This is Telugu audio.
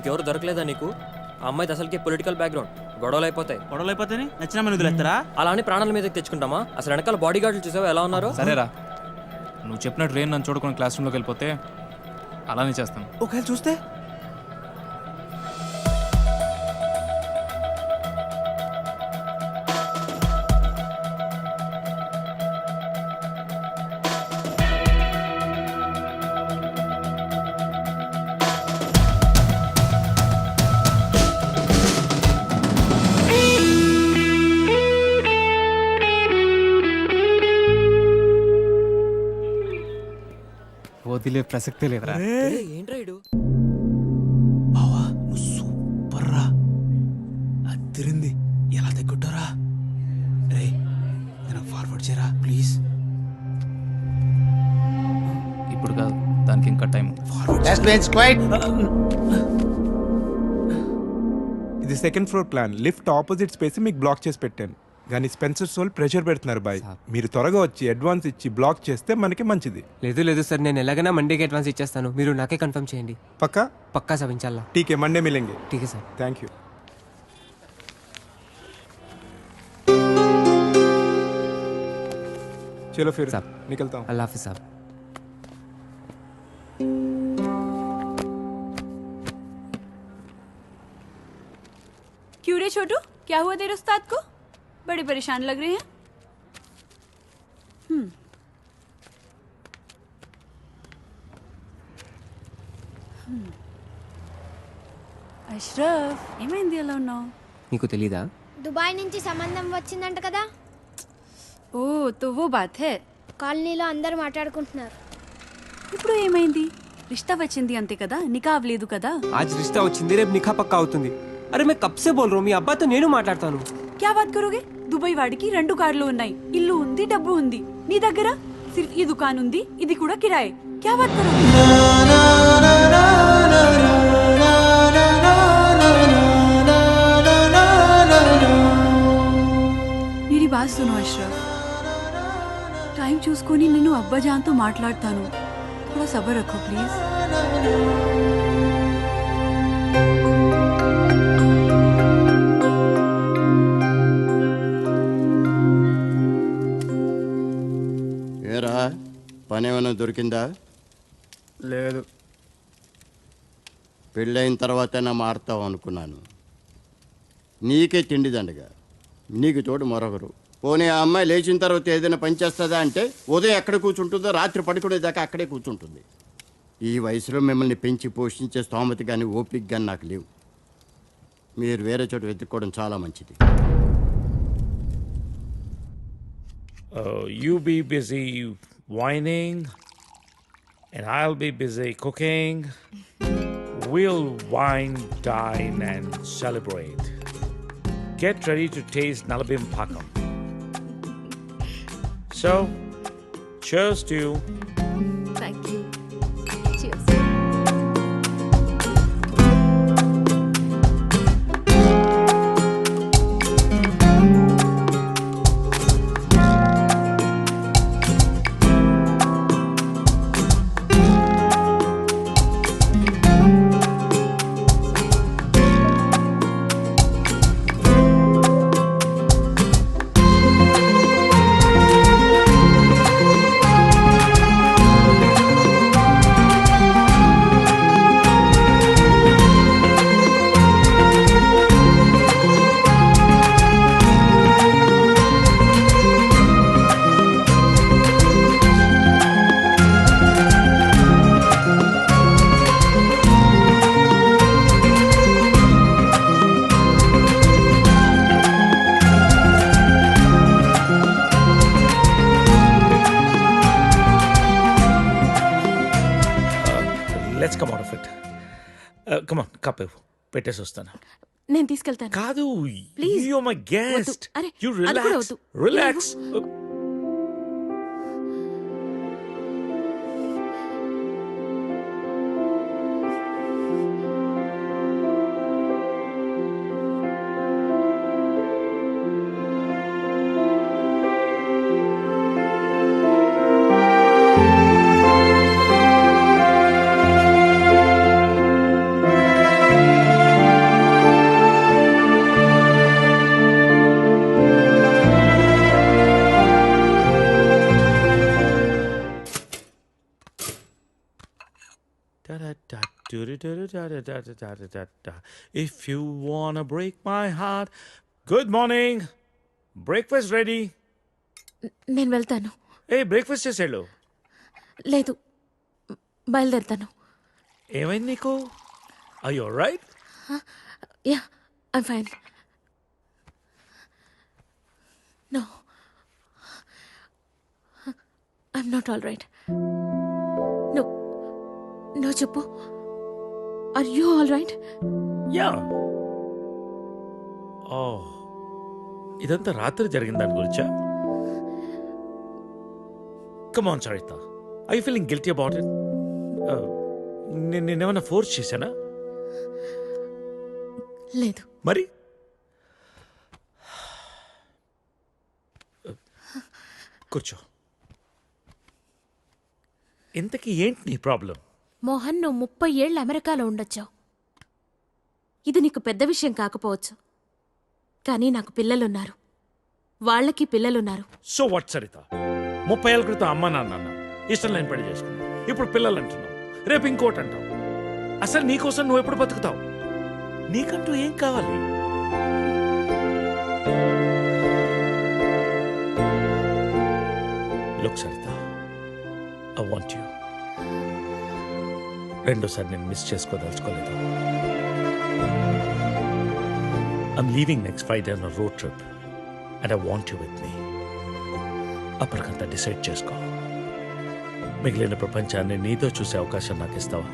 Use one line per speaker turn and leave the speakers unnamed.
ఇంకెవరు దొరకలేదా నీకు? ఆ అమ్మాయిది అసలుకి పొలిటికల్ బ్యాక్గ్రౌండ్, గొడవలు అయిపోతాయి.
గొడవలు అయిపోతే నచ్చిన మన వదిలేస్తారా?
అలా అని ప్రాణాల మీదకి తెచ్చుకుంటామా? అసలు వెనకాల బాడీ గార్డులు చూసావా ఎలా ఉన్నారో?
సరేరా, నువ్వు చెప్పినట్టు రేన్ నన్ను చూడకుండా క్లాస్ రూమ్లోకి వెళ్ళిపోతే అలానే చేస్తాను.
ఒకవేళ చూస్తే
వదిలే ప్రసక్తే లేదురా.
ఏంట్రా ఇడు?
బావా నువ్వు సూపర్ రా, అదిరింది. ఎలా తగ్గుంటారా? రే నేను ఫార్వర్డ్ చేయరా ప్లీజ్.
ఇప్పుడు కాదు, దానికి ఇంకా టైం.
ఇది second floor plan. Lift opposite space మీకు బ్లాక్ చేసి పెట్టాను, కానీ స్పెన్సర్ సోల్ ప్రెషర్ పెడుతున్నారు బాయ్. మీరు త్వరగా వచ్చి అడ్వాన్స్ ఇచ్చి బ్లాక్ చేస్తే మనకి మంచిది.
లేదు సార్, నేను ఎలాగైనా మండేకి అడ్వాన్స్ ఇచ్చేస్తాను. మీరు నాకే కన్ఫర్మ్ చేయండి.
పక్కా
सब इंशाल्लाह.
ठीक है, मंडे मिलेंगे.
ठीक है सर.
Thank you. चलो फिर
साहब
निकलता हूँ.
अल्लाह हाफिज़ साहब.
क्यों रे छोटू, क्या हुआ तेरे उस्ताद को? बड़े परेशान लग रहे हैं. అష్రఫ్, ఏమైంది అలా ఉన్నావు?
నీకు తెలీదా?
దుబాయ్ నుంచి సంబంధం వచ్చిందంట కదా.
ఓ తో वो बात है.
కాలనీలో అందరూ మాట్లాడుకుంటున్నారు.
ఇప్పుడు ఏమైంది? రిష్తా వచ్చింది అంతే కదా, నికా అవ్వలేదు కదా.
आज रिश्ता వచ్చింది, రేపు నిఖా పక్కా అవుతుంది. అరే मैं कब से बोल रहा हूँ, మీ అబ్బాతో నేను మాట్లాడతాను.
क्या बात करोगे? దుబాయ్ వాడికి 2 కార్లు ఉన్నాయి, ఇల్లు ఉంది, డబ్బు ఉంది. నీ దగ్గర సిర్ఫ్ ఈ దుకాన్ ఉంది, ఇది కూడా కిరాయే. क्या बात करोगे? मेरी बात सुनो अशरफ, टाइम చూసుకొని నేను అబ్బా జాన్తో మాట్లాడతాను. थोड़ा सब्र रखो प्लीज.
ఏరా పని ఏమైనా దొరికిందా?
లేదు.
పెళ్ళైన తర్వాతైనా మారుతావు అనుకున్నాను. నీకే తిండి దండగా, నీకు తోడు మరొకరు. పోనీ ఆ అమ్మాయి లేచిన తర్వాత ఏదైనా పని చేస్తుందా అంటే ఉదయం ఎక్కడ కూర్చుంటుందో రాత్రి పడుకునేదాకా అక్కడే కూర్చుంటుంది. ఈ వయసులో మిమ్మల్ని పెంచి పోషించే స్తోమత కానీ ఓపిక కానీ నాకు లేవు. మీరు వేరే చోట వెతుక్కోవడం చాలా మంచిది.
You be busy whining and I'll be busy cooking. We'll wine, dine and celebrate. Get ready to taste Nalabim Pakam. So, cheers to you.
Thank you. Cheers.
Let's come out of it. Come on, cup పెట్టేసి వస్తాను.
నేను తీసుకెళ్తాను.
కాదు,
Please.
you're my guest.
అరే,
You
అది కూడా
relax.
వద్దు.
Relax. Da-da-da, do-do-do-do-da-da-da-da-da-da. If you wanna break my heart. Good morning. Breakfast ready.
నేను వెళ్తాను.
Hey, breakfast చేసేళ్ళు.
లేదు, బయలుదేరుతాను.
ఏమైంది నీకు? Are you alright?
Yeah, I'm fine. No, I'm not all right. No, no చెప్పు. Are you all right?
Yeah. Oh. ఇదంతా రాత్రి జరిగిన దాని గురించా? Come on, Sarita. Are you feeling guilty about it? నేనేమన్నా ఫోర్స్ చేశానా?
లేదు.
మరి కూర్చో. ఇంతకీ ఏంటి నీ ప్రాబ్లం?
మోహన్, నువ్వు 30 ఏళ్ళు అమెరికాలో ఉండొచ్చావు. ఇది నీకు పెద్ద విషయం కాకపోవచ్చు, కానీ నాకు పిల్లలున్నారు, వాళ్ళకి పిల్లలున్నారు.
So what Saritha? 30 ఏళ్ళ క్రితం అమ్మ నాన్న అన్నావు, ఇష్టం లేని పెళ్లి చేసుకున్నావు, ఇప్పుడు పిల్లలు అంటున్నావు, రేపు ఇంకోటి అంటావు. అసలు నీకోసం నువ్వు ఎప్పుడు బతుకుతావు? నీకంటూ ఏం కావాలి? Look Saritha, I want you. రెండోసారి నేను miss చేసుకోదలుచుకోలేదు. I'm leaving next Friday on a road trip and I want you with me. అప్పటికంతా డిసైడ్ చేసుకో. మిగిలిన ప్రపంచాన్ని నీతో చూసే అవకాశం నాకు ఇస్తావా?